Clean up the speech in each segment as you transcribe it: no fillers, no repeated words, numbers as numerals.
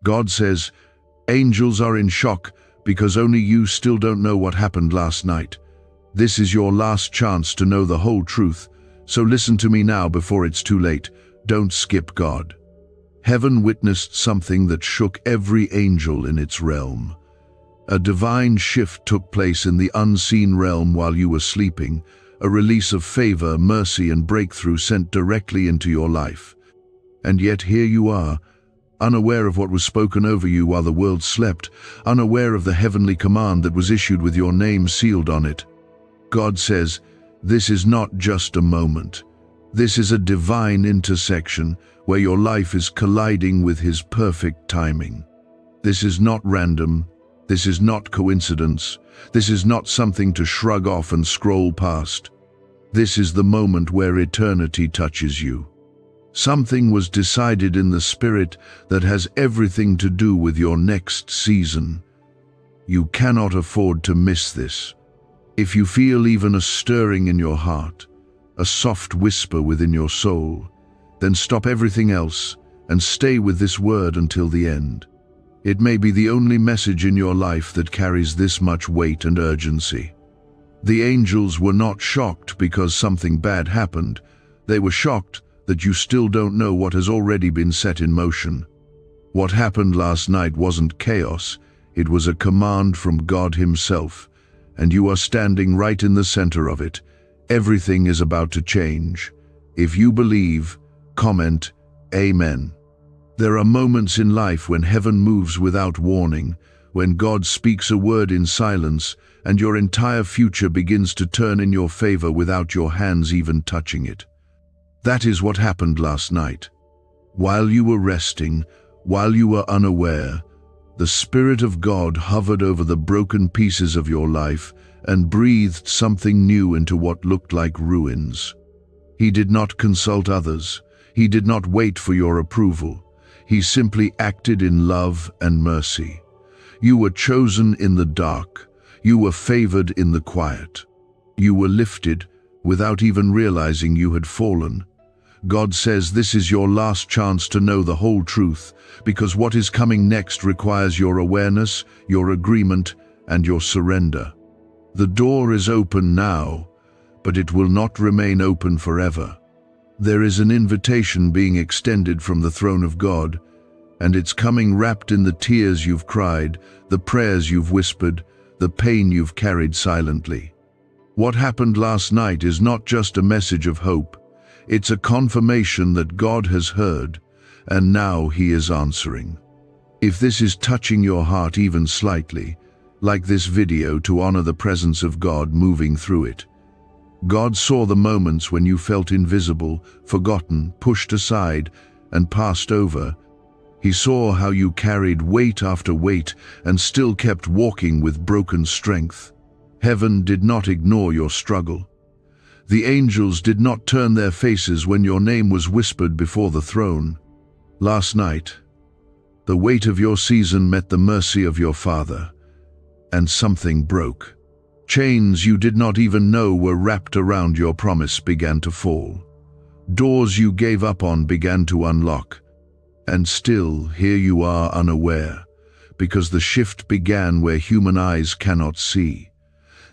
God says, angels are in shock because only you still don't know what happened last night. This is your last chance to know the whole truth, so listen to me now before it's too late. Don't skip God. Heaven witnessed something that shook every angel in its realm. A divine shift took place in the unseen realm while you were sleeping, a release of favor, mercy, and breakthrough sent directly into your life. And yet here you are, unaware of what was spoken over you while the world slept, unaware of the heavenly command that was issued with your name sealed on it. God says, this is not just a moment. This is a divine intersection where your life is colliding with His perfect timing. This is not random. This is not coincidence. This is not something to shrug off and scroll past. This is the moment where eternity touches you. Something was decided in the Spirit that has everything to do with your next season. You cannot afford to miss this. If you feel even a stirring in your heart, a soft whisper within your soul, then stop everything else and stay with this word until the end. It may be the only message in your life that carries this much weight and urgency. The angels were not shocked because something bad happened. They were shocked that you still don't know what has already been set in motion. What happened last night wasn't chaos, it was a command from God Himself, and you are standing right in the center of it. Everything is about to change. If you believe, comment, Amen. There are moments in life when heaven moves without warning, when God speaks a word in silence, and your entire future begins to turn in your favor without your hands even touching it. That is what happened last night. While you were resting, while you were unaware, the Spirit of God hovered over the broken pieces of your life and breathed something new into what looked like ruins. He did not consult others. He did not wait for your approval. He simply acted in love and mercy. You were chosen in the dark. You were favored in the quiet. You were lifted without even realizing you had fallen. God says this is your last chance to know the whole truth, because what is coming next requires your awareness, your agreement, and your surrender. The door is open now, but it will not remain open forever. There is an invitation being extended from the throne of God, and it's coming wrapped in the tears you've cried, the prayers you've whispered, the pain you've carried silently. What happened last night is not just a message of hope. It's a confirmation that God has heard, and now He is answering. If this is touching your heart even slightly, like this video to honor the presence of God moving through it. God saw the moments when you felt invisible, forgotten, pushed aside, and passed over. He saw how you carried weight after weight and still kept walking with broken strength. Heaven did not ignore your struggle. The angels did not turn their faces when your name was whispered before the throne. Last night, the weight of your season met the mercy of your Father, and something broke. Chains you did not even know were wrapped around your promise began to fall. Doors you gave up on began to unlock. And still, here you are unaware, because the shift began where human eyes cannot see.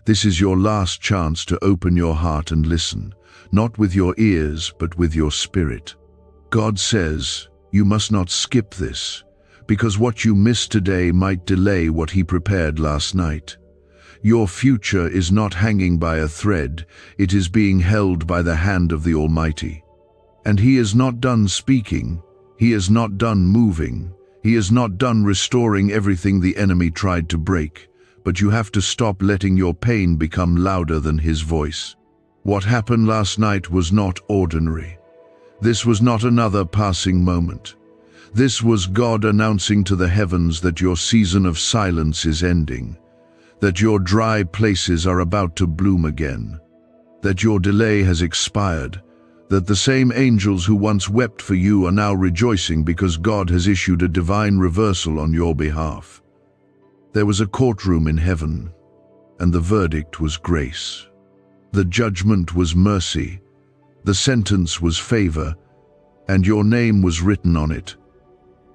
This is your last chance to open your heart and listen, not with your ears, but with your spirit. God says, you must not skip this, because what you miss today might delay what He prepared last night. Your future is not hanging by a thread, it is being held by the hand of the Almighty. And He is not done speaking, He is not done moving, He is not done restoring everything the enemy tried to break. But you have to stop letting your pain become louder than His voice. What happened last night was not ordinary. This was not another passing moment. This was God announcing to the heavens that your season of silence is ending, that your dry places are about to bloom again, that your delay has expired, that the same angels who once wept for you are now rejoicing because God has issued a divine reversal on your behalf. There was a courtroom in heaven, and the verdict was grace. The judgment was mercy, the sentence was favor, and your name was written on it.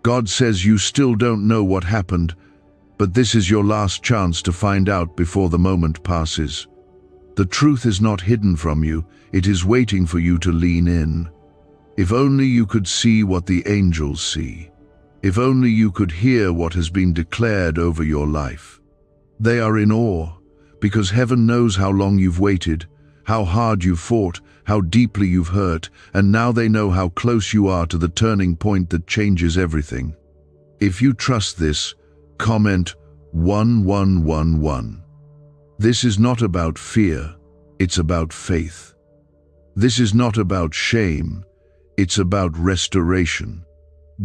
God says you still don't know what happened, but this is your last chance to find out before the moment passes. The truth is not hidden from you, it is waiting for you to lean in. If only you could see what the angels see. If only you could hear what has been declared over your life. They are in awe, because heaven knows how long you've waited, how hard you've fought, how deeply you've hurt, and now they know how close you are to the turning point that changes everything. If you trust this, comment 1111. This is not about fear, it's about faith. This is not about shame, it's about restoration.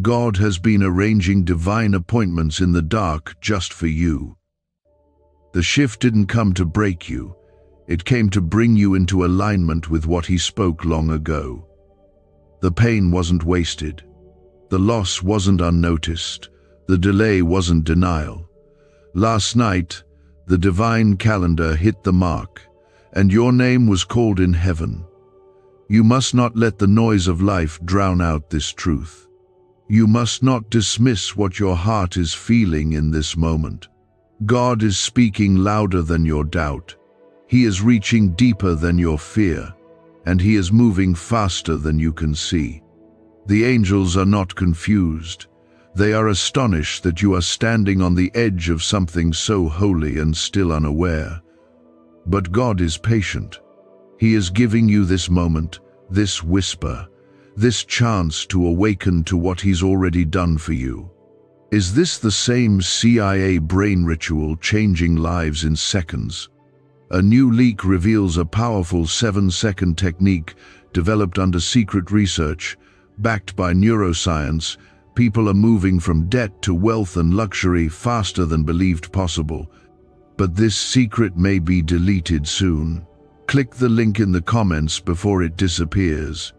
God has been arranging divine appointments in the dark just for you. The shift didn't come to break you, it came to bring you into alignment with what He spoke long ago. The pain wasn't wasted. The loss wasn't unnoticed. The delay wasn't denial. Last night, the divine calendar hit the mark, and your name was called in heaven. You must not let the noise of life drown out this truth. You must not dismiss what your heart is feeling in this moment. God is speaking louder than your doubt. He is reaching deeper than your fear, and He is moving faster than you can see. The angels are not confused. They are astonished that you are standing on the edge of something so holy and still unaware. But God is patient. He is giving you this moment, this whisper, this chance to awaken to what He's already done for you. Is this the same CIA brain ritual changing lives in seconds? A new leak reveals a powerful 7-second technique developed under secret research, backed by neuroscience. People are moving from debt to wealth and luxury faster than believed possible. But this secret may be deleted soon. Click the link in the comments before it disappears.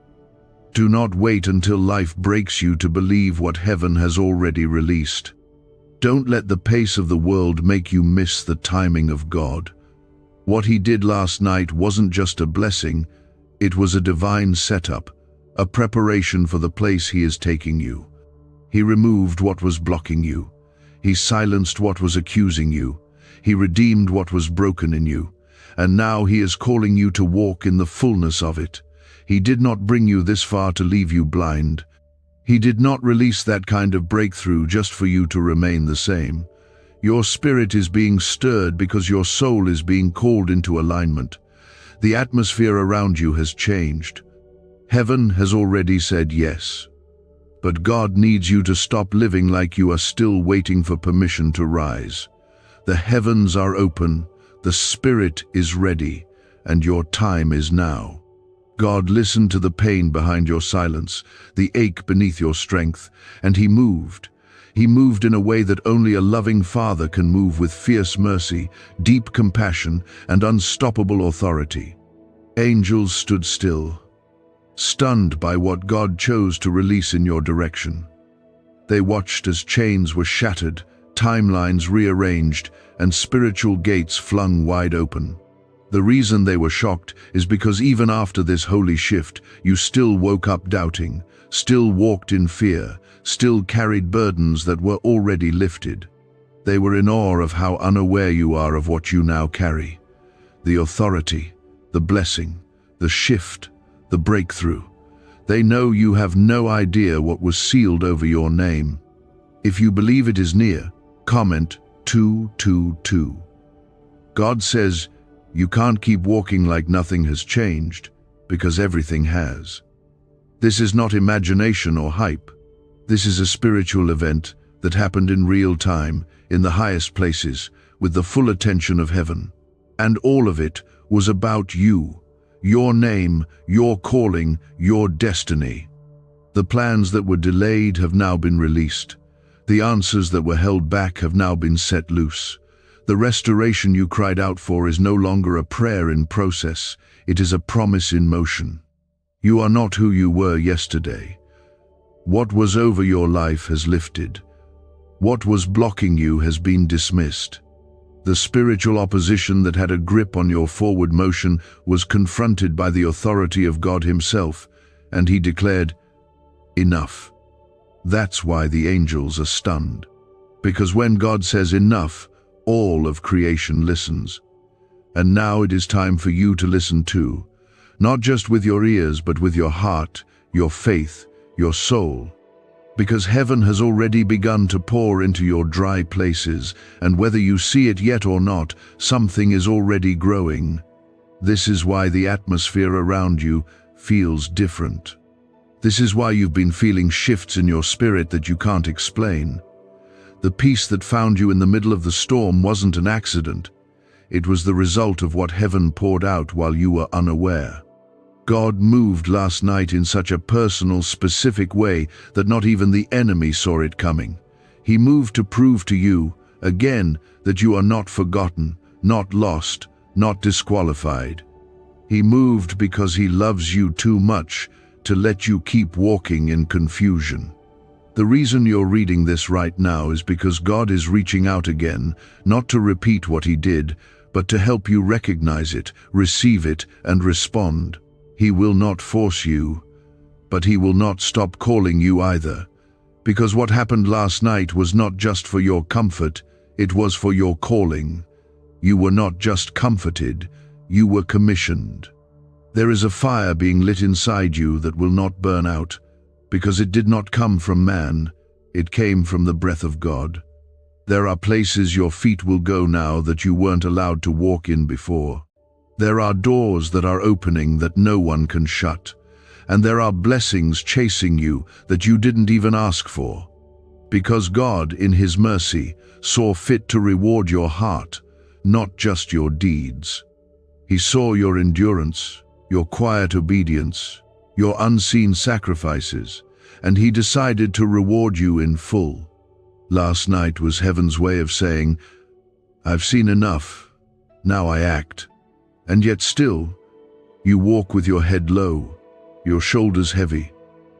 Do not wait until life breaks you to believe what heaven has already released. Don't let the pace of the world make you miss the timing of God. What He did last night wasn't just a blessing, it was a divine setup, a preparation for the place He is taking you. He removed what was blocking you. He silenced what was accusing you. He redeemed what was broken in you. And now He is calling you to walk in the fullness of it. He did not bring you this far to leave you blind. He did not release that kind of breakthrough just for you to remain the same. Your spirit is being stirred because your soul is being called into alignment. The atmosphere around you has changed. Heaven has already said yes. But God needs you to stop living like you are still waiting for permission to rise. The heavens are open, the Spirit is ready, and your time is now. God listened to the pain behind your silence, the ache beneath your strength, and He moved. He moved in a way that only a loving Father can move, with fierce mercy, deep compassion, and unstoppable authority. Angels stood still, stunned by what God chose to release in your direction. They watched as chains were shattered, timelines rearranged, and spiritual gates flung wide open. The reason they were shocked is because even after this holy shift, you still woke up doubting, still walked in fear, still carried burdens that were already lifted. They were in awe of how unaware you are of what you now carry. The authority, the blessing, the shift, the breakthrough. They know you have no idea what was sealed over your name. If you believe it is near, comment 222. God says, you can't keep walking like nothing has changed, because everything has. This is not imagination or hype. This is a spiritual event that happened in real time, in the highest places, with the full attention of heaven. And all of it was about you, your name, your calling, your destiny. The plans that were delayed have now been released. The answers that were held back have now been set loose. The restoration you cried out for is no longer a prayer in process, it is a promise in motion. You are not who you were yesterday. What was over your life has lifted. What was blocking you has been dismissed. The spiritual opposition that had a grip on your forward motion was confronted by the authority of God Himself, and He declared, "Enough. That's why the angels are stunned. Because when God says enough, all of creation listens. And now it is time for you to listen too, not just with your ears, but with your heart, your faith, your soul. Because heaven has already begun to pour into your dry places, and whether you see it yet or not, something is already growing. This is why the atmosphere around you feels different. This is why you've been feeling shifts in your spirit that you can't explain. The peace that found you in the middle of the storm wasn't an accident. It was the result of what heaven poured out while you were unaware. God moved last night in such a personal, specific way that not even the enemy saw it coming. He moved to prove to you, again, that you are not forgotten, not lost, not disqualified. He moved because he loves you too much to let you keep walking in confusion. The reason you're reading this right now is because God is reaching out again, not to repeat what he did, but to help you recognize it, receive it, and respond. He will not force you, but he will not stop calling you either. Because what happened last night was not just for your comfort, it was for your calling. You were not just comforted, you were commissioned. There is a fire being lit inside you that will not burn out, because it did not come from man, it came from the breath of God. There are places your feet will go now that you weren't allowed to walk in before. There are doors that are opening that no one can shut, and there are blessings chasing you that you didn't even ask for. Because God, in his mercy, saw fit to reward your heart, not just your deeds. He saw your endurance, your quiet obedience, your unseen sacrifices, and he decided to reward you in full. Last night was heaven's way of saying, I've seen enough, now I act. And yet still, you walk with your head low, your shoulders heavy,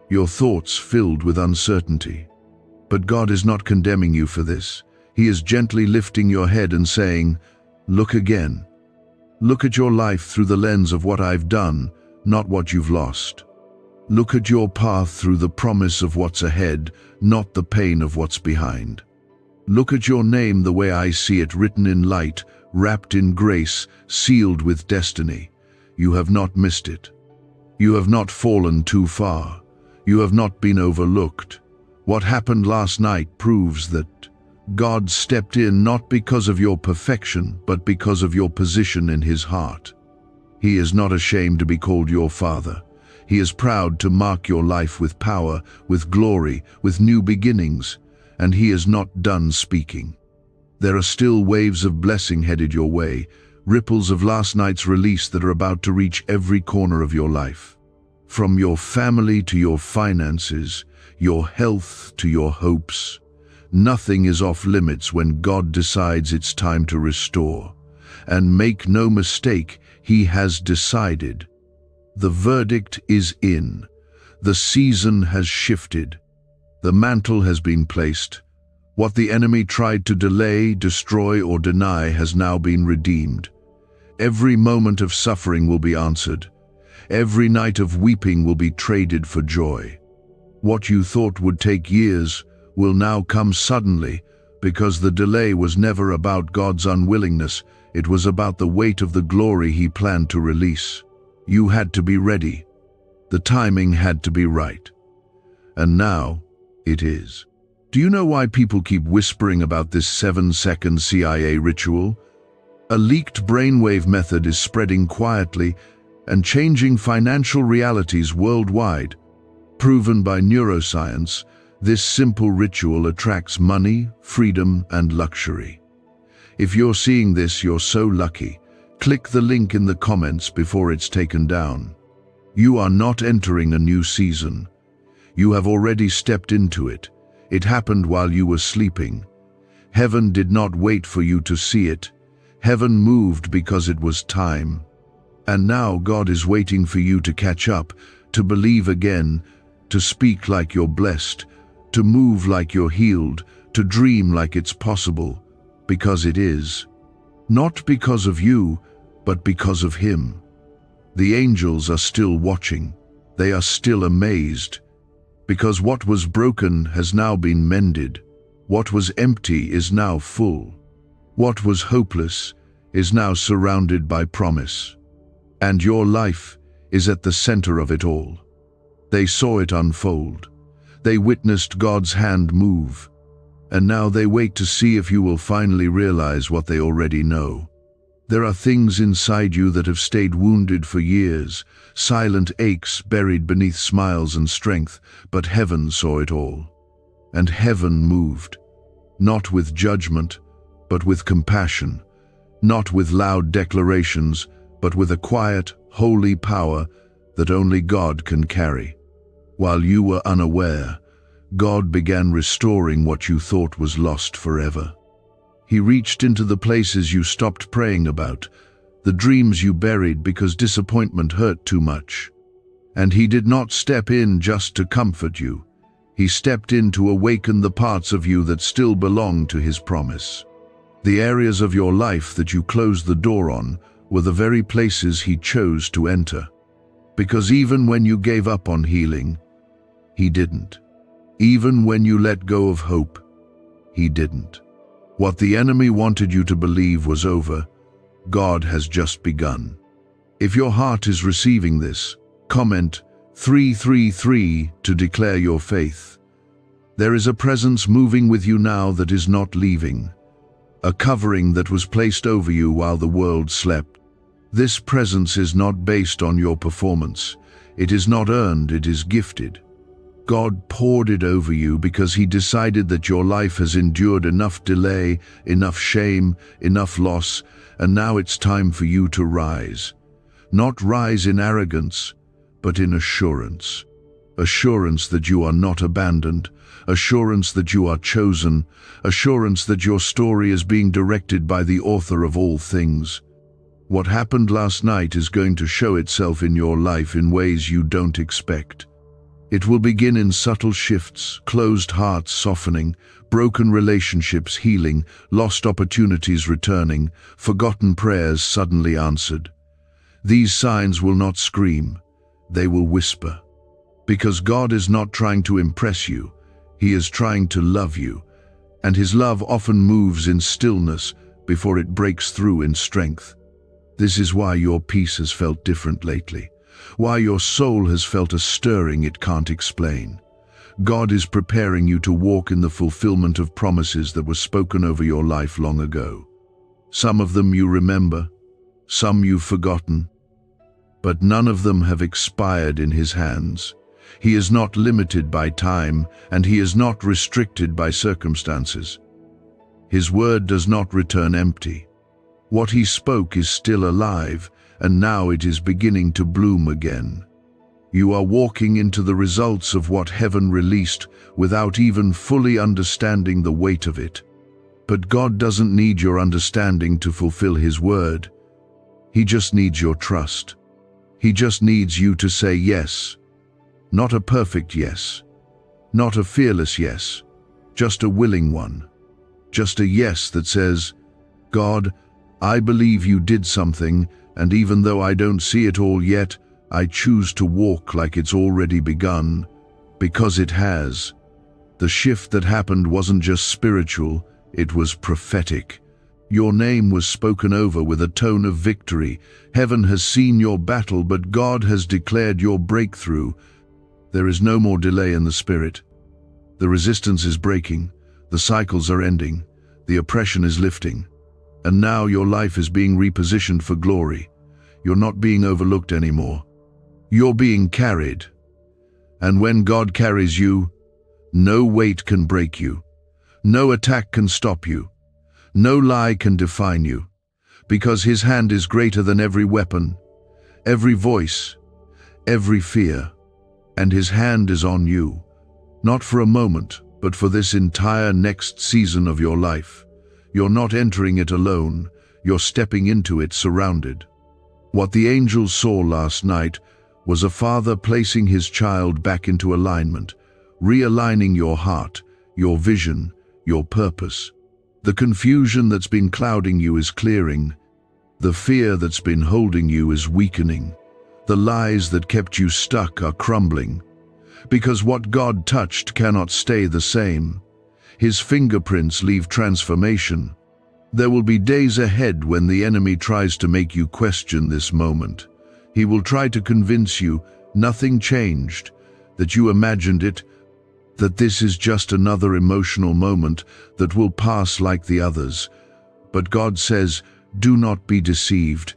your thoughts filled with uncertainty. But God is not condemning you for this. He is gently lifting your head and saying, look again. Look at your life through the lens of what I've done, not what you've lost. Look at your path through the promise of what's ahead, not the pain of what's behind. Look at your name the way I see it, written in light, wrapped in grace, sealed with destiny. You have not missed it. You have not fallen too far. You have not been overlooked. What happened last night proves that God stepped in not because of your perfection, but because of your position in his heart. He is not ashamed to be called your Father. He is proud to mark your life with power, with glory, with new beginnings, and he is not done speaking. There are still waves of blessing headed your way, ripples of last night's release that are about to reach every corner of your life. From your family to your finances, your health to your hopes, nothing is off limits when God decides it's time to restore. And make no mistake, he has decided. The verdict is in. The season has shifted. The mantle has been placed. What the enemy tried to delay, destroy, or deny has now been redeemed. Every moment of suffering will be answered. Every night of weeping will be traded for joy. What you thought would take years will now come suddenly, because the delay was never about God's unwillingness, it was about the weight of the glory he planned to release. You had to be ready. The timing had to be right. And now, it is. Do you know why people keep whispering about this 7-second CIA ritual? A leaked brainwave method is spreading quietly and changing financial realities worldwide. Proven by neuroscience, this simple ritual attracts money, freedom, and luxury. If you're seeing this, you're so lucky. Click the link in the comments before it's taken down. You are not entering a new season. You have already stepped into it. It happened while you were sleeping. Heaven did not wait for you to see it. Heaven moved because it was time. And now God is waiting for you to catch up, to believe again, to speak like you're blessed, to move like you're healed, to dream like it's possible, because it is. Not because of you, but because of him. The angels are still watching. They are still amazed, Because what was broken has now been mended. What was empty is now full. What was hopeless is now surrounded by promise. And your life is at the center of it all. They saw it unfold. They witnessed God's hand move. And now they wait to see if you will finally realize what they already know. There are things inside you that have stayed wounded for years, silent aches buried beneath smiles and strength, but heaven saw it all. And heaven moved, not with judgment, but with compassion, not with loud declarations, but with a quiet, holy power that only God can carry. While you were unaware, God began restoring what you thought was lost forever. He reached into the places you stopped praying about, the dreams you buried because disappointment hurt too much. And He did not step in just to comfort you. He stepped in to awaken the parts of you that still belong to His promise. The areas of your life that you closed the door on were the very places He chose to enter. Because even when you gave up on healing, He didn't. Even when you let go of hope, He didn't. What the enemy wanted you to believe was over, God has just begun. If your heart is receiving this, comment 333 to declare your faith. There is a presence moving with you now that is not leaving, a covering that was placed over you while the world slept. This presence is not based on your performance. It is not earned, it is gifted. God poured it over you because He decided that your life has endured enough delay, enough shame, enough loss, and now it's time for you to rise. Not rise in arrogance, but in assurance. Assurance that you are not abandoned, assurance that you are chosen, assurance that your story is being directed by the author of all things. What happened last night is going to show itself in your life in ways you don't expect. It will begin in subtle shifts, closed hearts softening, broken relationships healing, lost opportunities returning, forgotten prayers suddenly answered. These signs will not scream, they will whisper. Because God is not trying to impress you, He is trying to love you, and His love often moves in stillness before it breaks through in strength. This is why your peace has felt different lately. Why your soul has felt a stirring it can't explain. God is preparing you to walk in the fulfillment of promises that were spoken over your life long ago. Some of them you remember, some you've forgotten, but none of them have expired in His hands. He is not limited by time, and He is not restricted by circumstances. His word does not return empty. What He spoke is still alive, and now it is beginning to bloom again. You are walking into the results of what heaven released without even fully understanding the weight of it. But God doesn't need your understanding to fulfill His word. He just needs your trust. He just needs you to say yes. Not a perfect yes. Not a fearless yes. Just a willing one. Just a yes that says, God, I believe you did something, and even though I don't see it all yet, I choose to walk like it's already begun, because it has. The shift that happened wasn't just spiritual, it was prophetic. Your name was spoken over with a tone of victory. Heaven has seen your battle, but God has declared your breakthrough. There is no more delay in the Spirit. The resistance is breaking, the cycles are ending, the oppression is lifting. And now your life is being repositioned for glory. You're not being overlooked anymore. You're being carried. And when God carries you, no weight can break you. No attack can stop you. No lie can define you. Because His hand is greater than every weapon, every voice, every fear. And His hand is on you, not for a moment, but for this entire next season of your life. You're not entering it alone, you're stepping into it surrounded. What the angels saw last night was a father placing his child back into alignment, realigning your heart, your vision, your purpose. The confusion that's been clouding you is clearing. The fear that's been holding you is weakening. The lies that kept you stuck are crumbling. Because what God touched cannot stay the same. His fingerprints leave transformation. There will be days ahead when the enemy tries to make you question this moment. He will try to convince you nothing changed, that you imagined it, that this is just another emotional moment that will pass like the others. But God says, do not be deceived.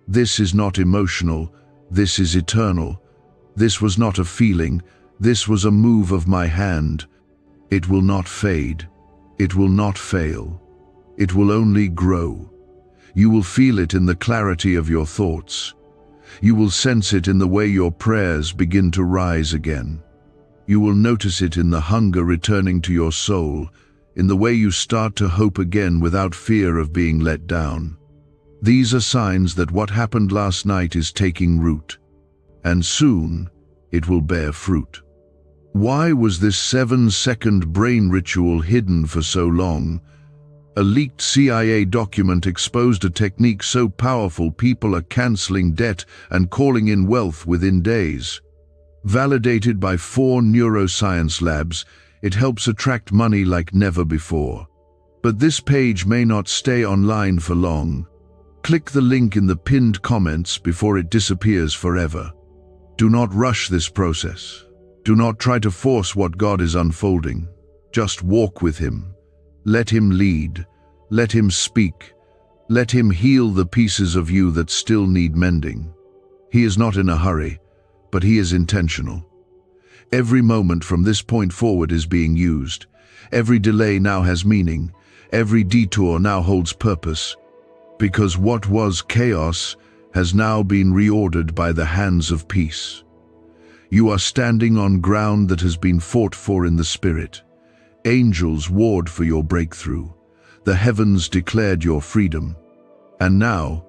This is not emotional, this is eternal. This was not a feeling, this was a move of my hand. It will not fade, it will not fail, it will only grow. You will feel it in the clarity of your thoughts. You will sense it in the way your prayers begin to rise again. You will notice it in the hunger returning to your soul, in the way you start to hope again without fear of being let down. These are signs that what happened last night is taking root, and soon it will bear fruit. Why was this 7-second brain ritual hidden for so long? A leaked CIA document exposed a technique so powerful people are canceling debt and calling in wealth within days. Validated by 4 neuroscience labs, it helps attract money like never before. But this page may not stay online for long. Click the link in the pinned comments before it disappears forever. Do not rush this process. Do not try to force what God is unfolding. Just walk with Him. Let Him lead. Let Him speak. Let Him heal the pieces of you that still need mending. He is not in a hurry, but He is intentional. Every moment from this point forward is being used. Every delay now has meaning. Every detour now holds purpose. Because what was chaos has now been reordered by the hands of peace. You are standing on ground that has been fought for in the Spirit. Angels warred for your breakthrough. The heavens declared your freedom. And now,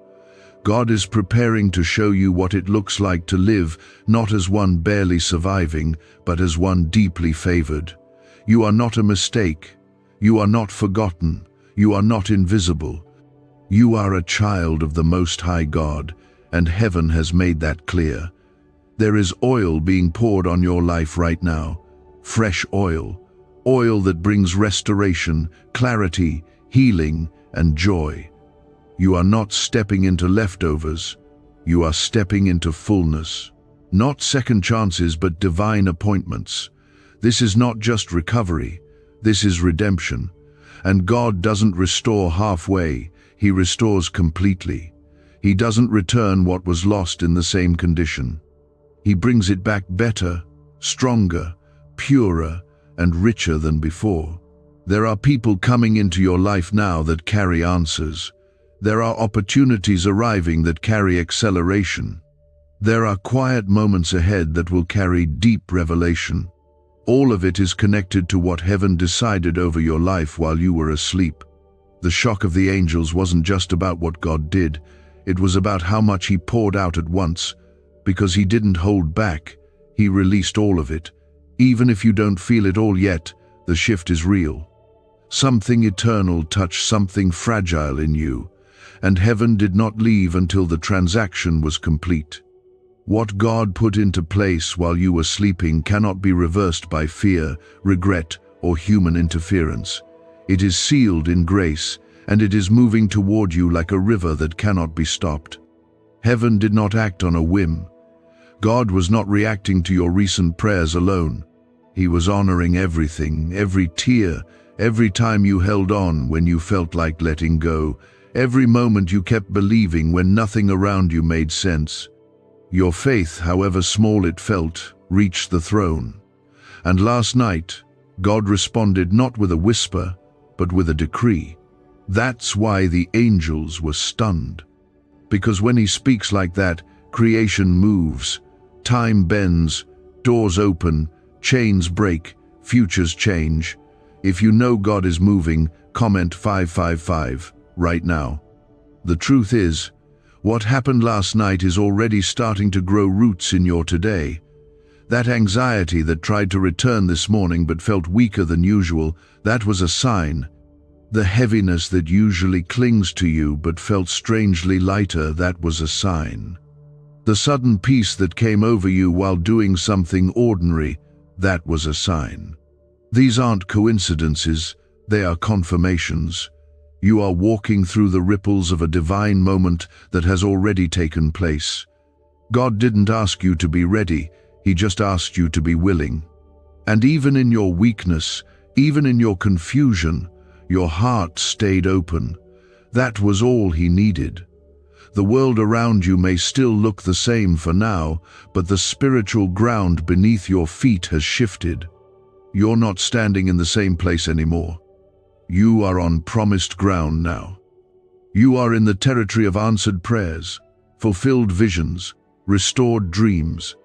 God is preparing to show you what it looks like to live not as one barely surviving, but as one deeply favored. You are not a mistake. You are not forgotten. You are not invisible. You are a child of the Most High God, and heaven has made that clear. There is oil being poured on your life right now. Fresh oil. Oil that brings restoration, clarity, healing, and joy. You are not stepping into leftovers. You are stepping into fullness. Not second chances, but divine appointments. This is not just recovery. This is redemption. And God doesn't restore halfway. He restores completely. He doesn't return what was lost in the same condition. He brings it back better, stronger, purer, and richer than before. There are people coming into your life now that carry answers. There are opportunities arriving that carry acceleration. There are quiet moments ahead that will carry deep revelation. All of it is connected to what heaven decided over your life while you were asleep. The shock of the angels wasn't just about what God did. It was about how much He poured out at once. Because He didn't hold back, He released all of it. Even if you don't feel it all yet, the shift is real. Something eternal touched something fragile in you, and heaven did not leave until the transaction was complete. What God put into place while you were sleeping cannot be reversed by fear, regret, or human interference. It is sealed in grace, and it is moving toward you like a river that cannot be stopped. Heaven did not act on a whim. God was not reacting to your recent prayers alone. He was honoring everything, every tear, every time you held on when you felt like letting go, every moment you kept believing when nothing around you made sense. Your faith, however small it felt, reached the throne. And last night, God responded not with a whisper, but with a decree. That's why the angels were stunned. Because when He speaks like that, creation moves, time bends, doors open, chains break, futures change. If you know God is moving, comment 555 right now. The truth is, what happened last night is already starting to grow roots in your today. That anxiety that tried to return this morning but felt weaker than usual, that was a sign. The heaviness that usually clings to you but felt strangely lighter, that was a sign. The sudden peace that came over you while doing something ordinary, That was a sign. These aren't coincidences, they are confirmations. You are walking through the ripples of a divine moment that has already taken place. God didn't ask you to be ready, He just asked you to be willing. And even in your weakness, even in your confusion, your heart stayed open. That was all He needed. The world around you may still look the same for now, but the spiritual ground beneath your feet has shifted. You're not standing in the same place anymore. You are on promised ground now. You are in the territory of answered prayers, fulfilled visions, restored dreams.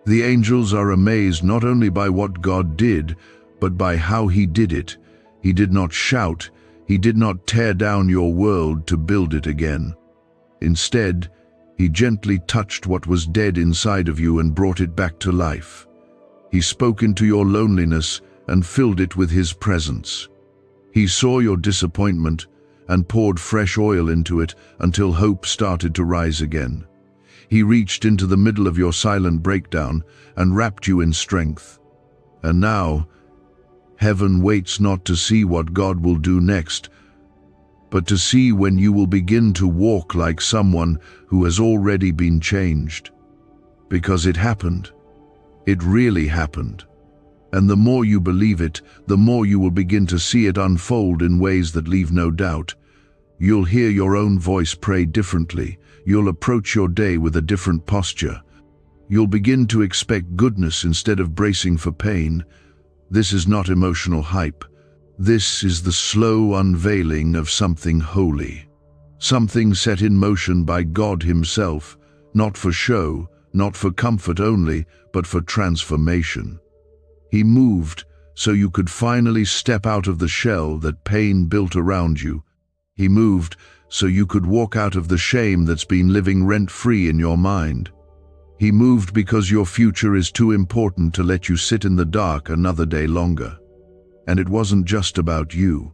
The angels are amazed not only by what God did, but by how He did it. He did not shout, He did not tear down your world to build it again. Instead, He gently touched what was dead inside of you and brought it back to life. He spoke into your loneliness and filled it with His presence. He saw your disappointment and poured fresh oil into it until hope started to rise again. He reached into the middle of your silent breakdown and wrapped you in strength. And now, heaven waits not to see what God will do next, but to see when you will begin to walk like someone who has already been changed. Because it happened. It really happened. And the more you believe it, the more you will begin to see it unfold in ways that leave no doubt. You'll hear your own voice pray differently. You'll approach your day with a different posture. You'll begin to expect goodness instead of bracing for pain. This is not emotional hype. This is the slow unveiling of something holy. Something set in motion by God Himself, not for show, not for comfort only, but for transformation. He moved so you could finally step out of the shell that pain built around you. He moved so you could walk out of the shame that's been living rent-free in your mind. He moved because your future is too important to let you sit in the dark another day longer. And it wasn't just about you.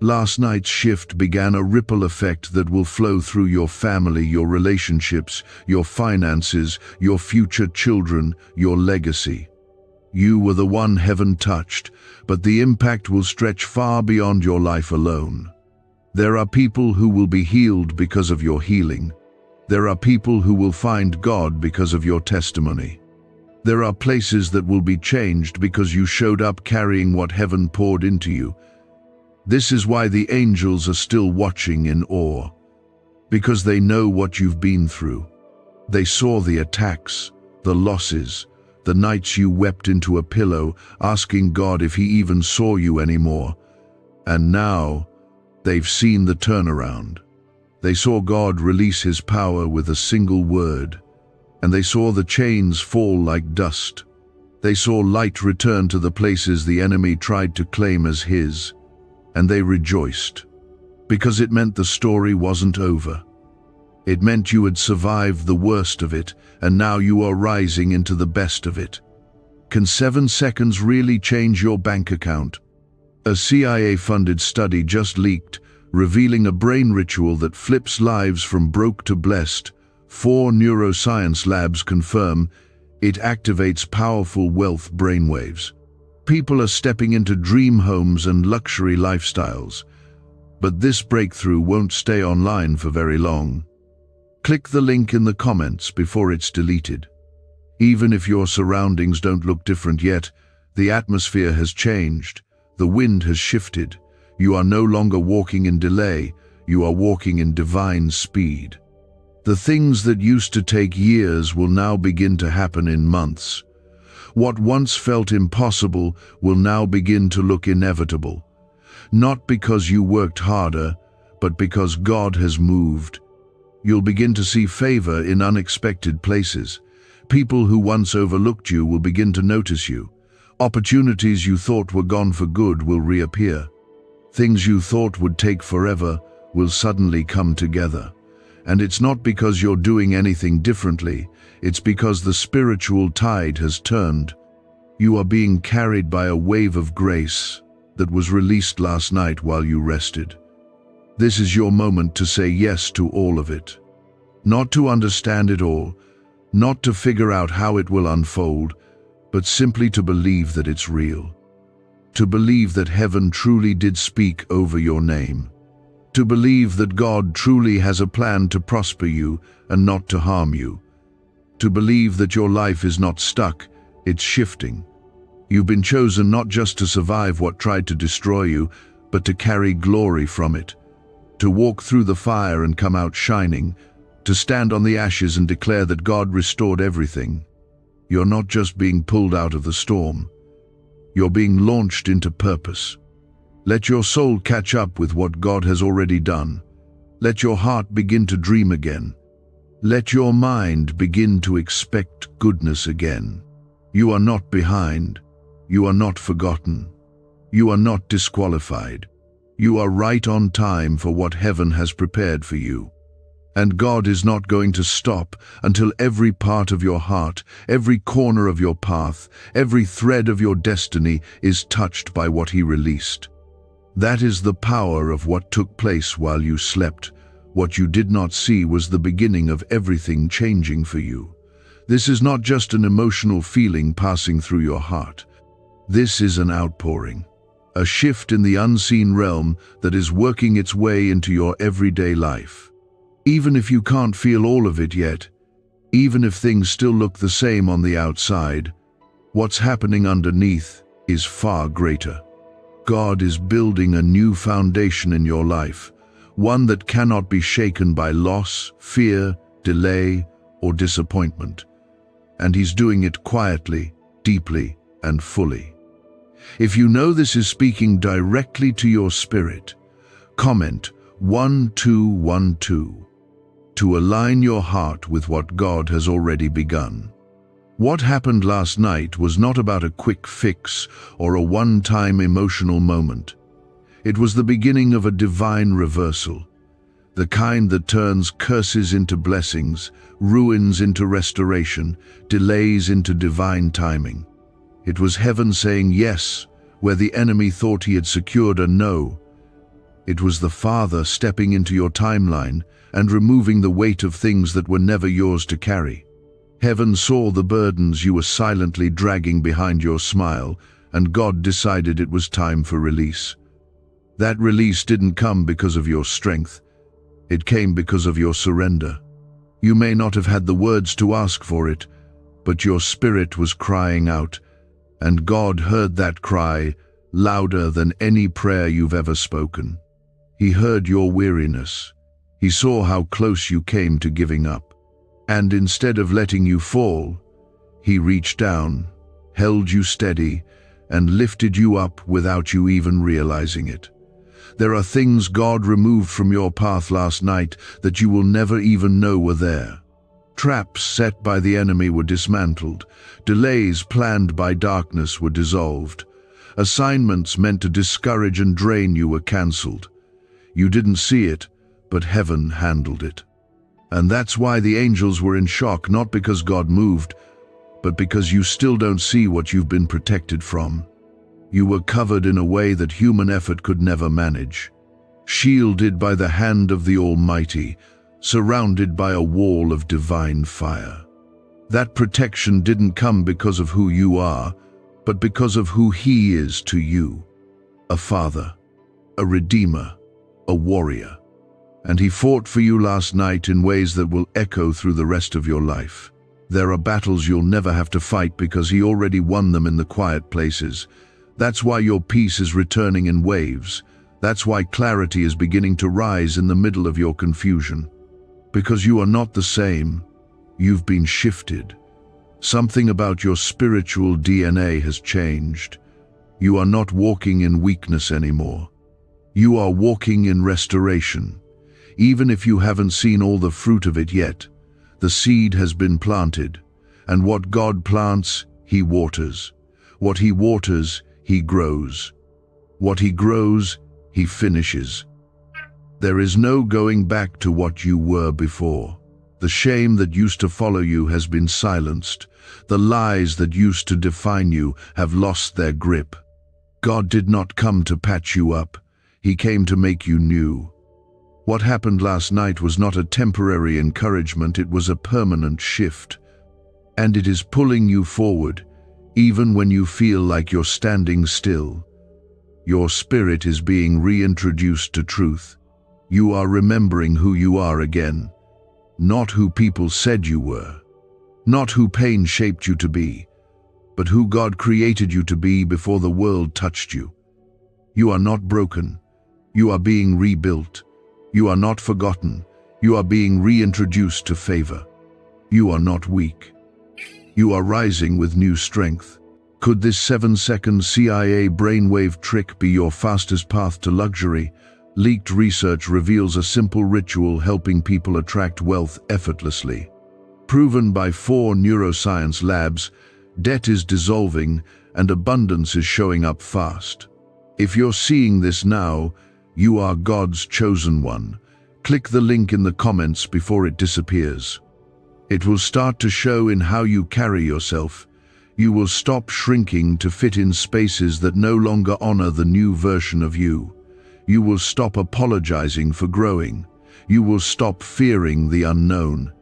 Last night's shift began a ripple effect that will flow through your family, your relationships, your finances, your future children, your legacy. You were the one heaven touched, but the impact will stretch far beyond your life alone. There are people who will be healed because of your healing. There are people who will find God because of your testimony. There are places that will be changed because you showed up carrying what heaven poured into you. This is why the angels are still watching in awe. Because they know what you've been through. They saw the attacks, the losses, the nights you wept into a pillow, asking God if He even saw you anymore. And now, they've seen the turnaround. They saw God release His power with a single word. And they saw the chains fall like dust. They saw light return to the places the enemy tried to claim as His. And they rejoiced. Because it meant the story wasn't over. It meant you had survived the worst of it, and now you are rising into the best of it. Can 7 seconds really change your bank account? A CIA-funded study just leaked, revealing a brain ritual that flips lives from broke to blessed. 4 neuroscience labs confirm it activates powerful wealth brainwaves. People are stepping into dream homes and luxury lifestyles. But this breakthrough won't stay online for very long. Click the link in the comments before it's deleted. Even if your surroundings don't look different yet, the atmosphere has changed, the wind has shifted. You are no longer walking in delay, you are walking in divine speed. The things that used to take years will now begin to happen in months. What once felt impossible will now begin to look inevitable. Not because you worked harder, but because God has moved. You'll begin to see favor in unexpected places. People who once overlooked you will begin to notice you. Opportunities you thought were gone for good will reappear. Things you thought would take forever will suddenly come together. And it's not because you're doing anything differently, it's because the spiritual tide has turned. You are being carried by a wave of grace that was released last night while you rested. This is your moment to say yes to all of it. Not to understand it all, not to figure out how it will unfold, but simply to believe that it's real. To believe that heaven truly did speak over your name. To believe that God truly has a plan to prosper you and not to harm you. To believe that your life is not stuck, it's shifting. You've been chosen not just to survive what tried to destroy you, but to carry glory from it. To walk through the fire and come out shining. To stand on the ashes and declare that God restored everything. You're not just being pulled out of the storm. You're being launched into purpose. Let your soul catch up with what God has already done. Let your heart begin to dream again. Let your mind begin to expect goodness again. You are not behind. You are not forgotten. You are not disqualified. You are right on time for what heaven has prepared for you. And God is not going to stop until every part of your heart, every corner of your path, every thread of your destiny is touched by what He released. That is the power of what took place while you slept. What you did not see was the beginning of everything changing for you. This is not just an emotional feeling passing through your heart. This is an outpouring, a shift in the unseen realm that is working its way into your everyday life. Even if you can't feel all of it yet, even if things still look the same on the outside, what's happening underneath is far greater. God is building a new foundation in your life, one that cannot be shaken by loss, fear, delay, or disappointment. And He's doing it quietly, deeply, and fully. If you know this is speaking directly to your spirit, comment 1212 to align your heart with what God has already begun. What happened last night was not about a quick fix or a one-time emotional moment. It was the beginning of a divine reversal, the kind that turns curses into blessings, ruins into restoration, delays into divine timing. It was heaven saying yes, where the enemy thought he had secured a no. It was the Father stepping into your timeline and removing the weight of things that were never yours to carry. Heaven saw the burdens you were silently dragging behind your smile, and God decided it was time for release. That release didn't come because of your strength. It came because of your surrender. You may not have had the words to ask for it, but your spirit was crying out, and God heard that cry louder than any prayer you've ever spoken. He heard your weariness. He saw how close you came to giving up. And instead of letting you fall, He reached down, held you steady, and lifted you up without you even realizing it. There are things God removed from your path last night that you will never even know were there. Traps set by the enemy were dismantled. Delays planned by darkness were dissolved. Assignments meant to discourage and drain you were cancelled. You didn't see it, but heaven handled it. And that's why the angels were in shock, not because God moved, but because you still don't see what you've been protected from. You were covered in a way that human effort could never manage. Shielded by the hand of the Almighty, surrounded by a wall of divine fire. That protection didn't come because of who you are, but because of who He is to you. A father, a redeemer, a warrior. And He fought for you last night in ways that will echo through the rest of your life. There are battles you'll never have to fight because He already won them in the quiet places. That's why your peace is returning in waves. That's why clarity is beginning to rise in the middle of your confusion. Because you are not the same. You've been shifted. Something about your spiritual DNA has changed. You are not walking in weakness anymore. You are walking in restoration. Even if you haven't seen all the fruit of it yet, the seed has been planted, and what God plants, He waters. What He waters, He grows. What He grows, He finishes. There is no going back to what you were before. The shame that used to follow you has been silenced. The lies that used to define you have lost their grip. God did not come to patch you up. He came to make you new. What happened last night was not a temporary encouragement, it was a permanent shift. And it is pulling you forward. Even when you feel like you're standing still, your spirit is being reintroduced to truth. You are remembering who you are again, not who people said you were, not who pain shaped you to be, but who God created you to be before the world touched you. You are not broken. You are being rebuilt. You are not forgotten. You are being reintroduced to favor. You are not weak. You are rising with new strength. Could this 7-second CIA brainwave trick be your fastest path to luxury? Leaked research reveals a simple ritual helping people attract wealth effortlessly. Proven by 4 neuroscience labs, debt is dissolving and abundance is showing up fast. If you're seeing this now, you are God's chosen one. Click the link in the comments before it disappears. It will start to show in how you carry yourself. You will stop shrinking to fit in spaces that no longer honor the new version of you. You will stop apologizing for growing. You will stop fearing the unknown.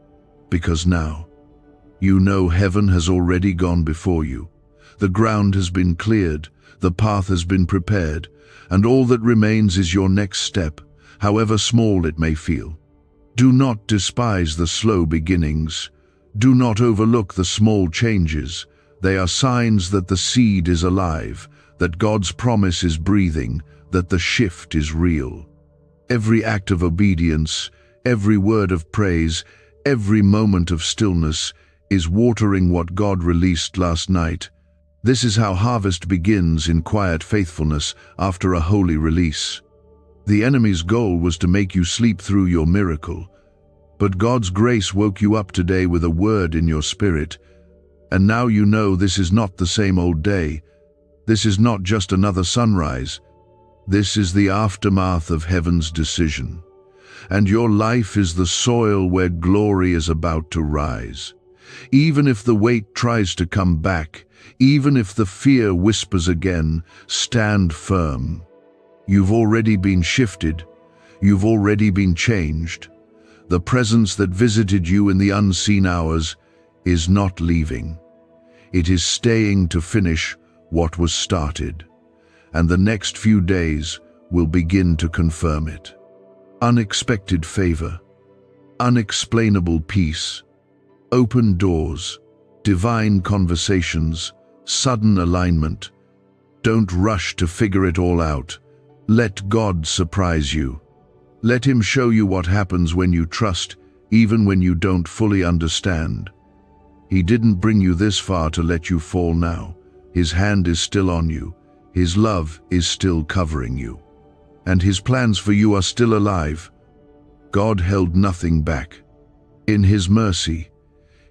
Because now, you know heaven has already gone before you. The ground has been cleared, the path has been prepared, and all that remains is your next step, however small it may feel. Do not despise the slow beginnings. Do not overlook the small changes. They are signs that the seed is alive, that God's promise is breathing, that the shift is real. Every act of obedience, every word of praise, every moment of stillness is watering what God released last night. This is how harvest begins, in quiet faithfulness after a holy release. The enemy's goal was to make you sleep through your miracle, but God's grace woke you up today with a word in your spirit, and now you know this is not the same old day. This is not just another sunrise. This is the aftermath of heaven's decision, and your life is the soil where glory is about to rise. Even if the weight tries to come back, even if the fear whispers again, stand firm. You've already been shifted. You've already been changed. The presence that visited you in the unseen hours is not leaving. It is staying to finish what was started, and the next few days will begin to confirm it. Unexpected favor, unexplainable peace, open doors, divine conversations, sudden alignment. Don't rush to figure it all out. Let God surprise you. Let Him show you what happens when you trust, even when you don't fully understand. He didn't bring you this far to let you fall now. His hand is still on you. His love is still covering you. And His plans for you are still alive. God held nothing back. In His mercy,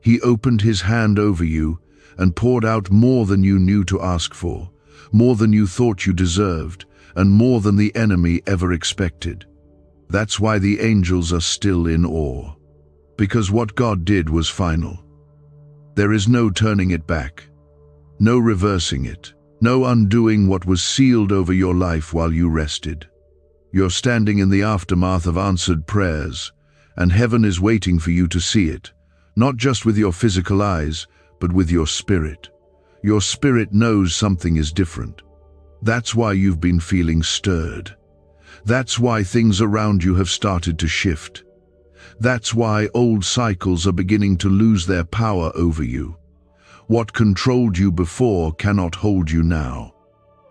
He opened His hand over you and poured out more than you knew to ask for, more than you thought you deserved, and more than the enemy ever expected. That's why the angels are still in awe. Because what God did was final. There is no turning it back, no reversing it, no undoing what was sealed over your life while you rested. You're standing in the aftermath of answered prayers, and heaven is waiting for you to see it, not just with your physical eyes, but with your spirit. Your spirit knows something is different. That's why you've been feeling stirred. That's why things around you have started to shift. That's why old cycles are beginning to lose their power over you. What controlled you before cannot hold you now.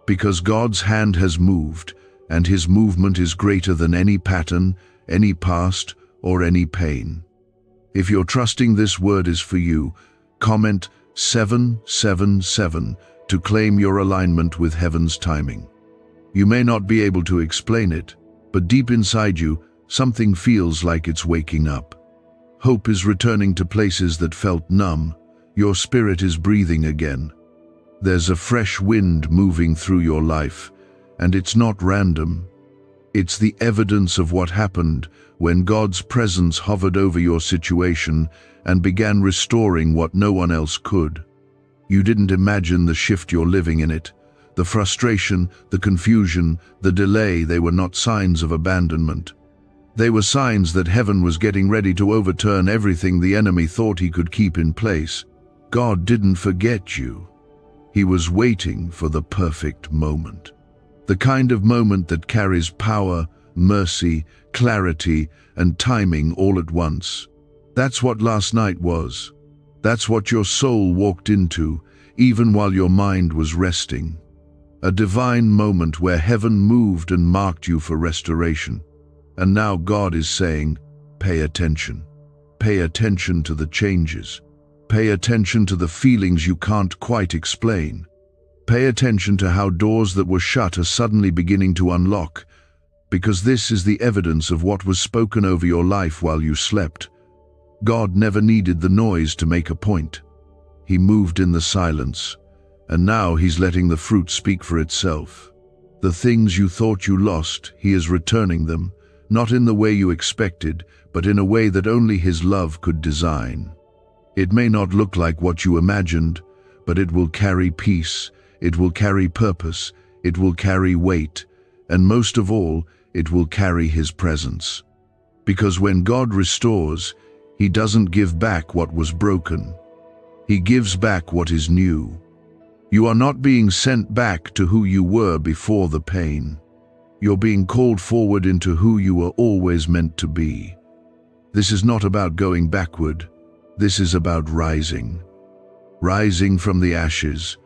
Because God's hand has moved, and His movement is greater than any pattern, any past, or any pain. If you're trusting this word is for you, comment 777 to claim your alignment with heaven's timing. You may not be able to explain it, but deep inside you, something feels like it's waking up. Hope is returning to places that felt numb. Your spirit is breathing again. There's a fresh wind moving through your life, and it's not random. It's the evidence of what happened when God's presence hovered over your situation and began restoring what no one else could. You didn't imagine the shift you're living in it. The frustration, the confusion, the delay, they were not signs of abandonment. They were signs that heaven was getting ready to overturn everything the enemy thought he could keep in place. God didn't forget you. He was waiting for the perfect moment. The kind of moment that carries power, mercy, clarity, and timing all at once. That's what last night was. That's what your soul walked into, even while your mind was resting. A divine moment where heaven moved and marked you for restoration. And now God is saying, pay attention. Pay attention to the changes. Pay attention to the feelings you can't quite explain. Pay attention to how doors that were shut are suddenly beginning to unlock, because this is the evidence of what was spoken over your life while you slept. God never needed the noise to make a point. He moved in the silence, and now He's letting the fruit speak for itself. The things you thought you lost, He is returning them, not in the way you expected, but in a way that only His love could design. It may not look like what you imagined, but it will carry peace, it will carry purpose, it will carry weight, and most of all, it will carry His presence. Because when God restores, He doesn't give back what was broken. He gives back what is new. You are not being sent back to who you were before the pain. You're being called forward into who you were always meant to be. This is not about going backward. This is about rising. Rising from the ashes.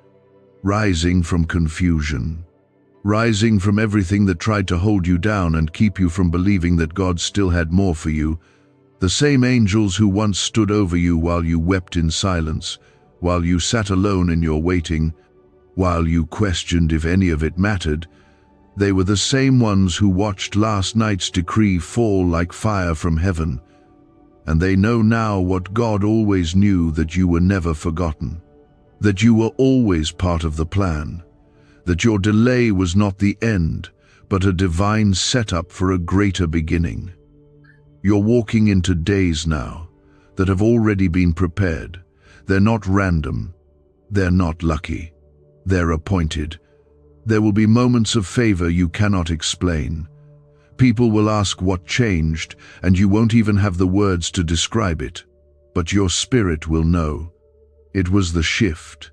Rising from confusion. Rising from everything that tried to hold you down and keep you from believing that God still had more for you. The same angels who once stood over you while you wept in silence, while you sat alone in your waiting, while you questioned if any of it mattered, they were the same ones who watched last night's decree fall like fire from heaven. And they know now what God always knew, that you were never forgotten, that you were always part of the plan, that your delay was not the end, but a divine setup for a greater beginning. You're walking into days now that have already been prepared. They're not random. They're not lucky. They're appointed. There will be moments of favor you cannot explain. People will ask what changed, and you won't even have the words to describe it. But your spirit will know. It was the shift.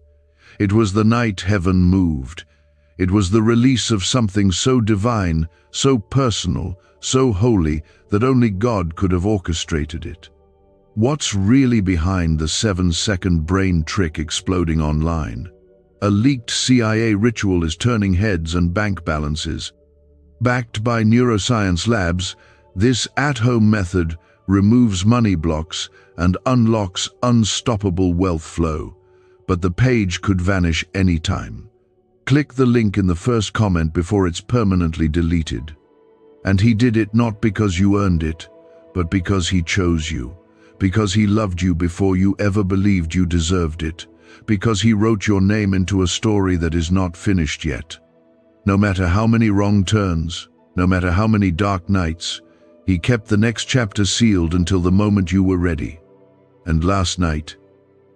It was the night heaven moved. It was the release of something so divine, so personal, so holy, that only God could have orchestrated it. What's really behind the 7-second brain trick exploding online? A leaked CIA ritual is turning heads and bank balances. Backed by neuroscience labs, this at-home method removes money blocks and unlocks unstoppable wealth flow. But the page could vanish anytime. Click the link in the first comment before it's permanently deleted. And He did it not because you earned it, but because He chose you, because He loved you before you ever believed you deserved it, because He wrote your name into a story that is not finished yet. No matter how many wrong turns, no matter how many dark nights, He kept the next chapter sealed until the moment you were ready. And last night,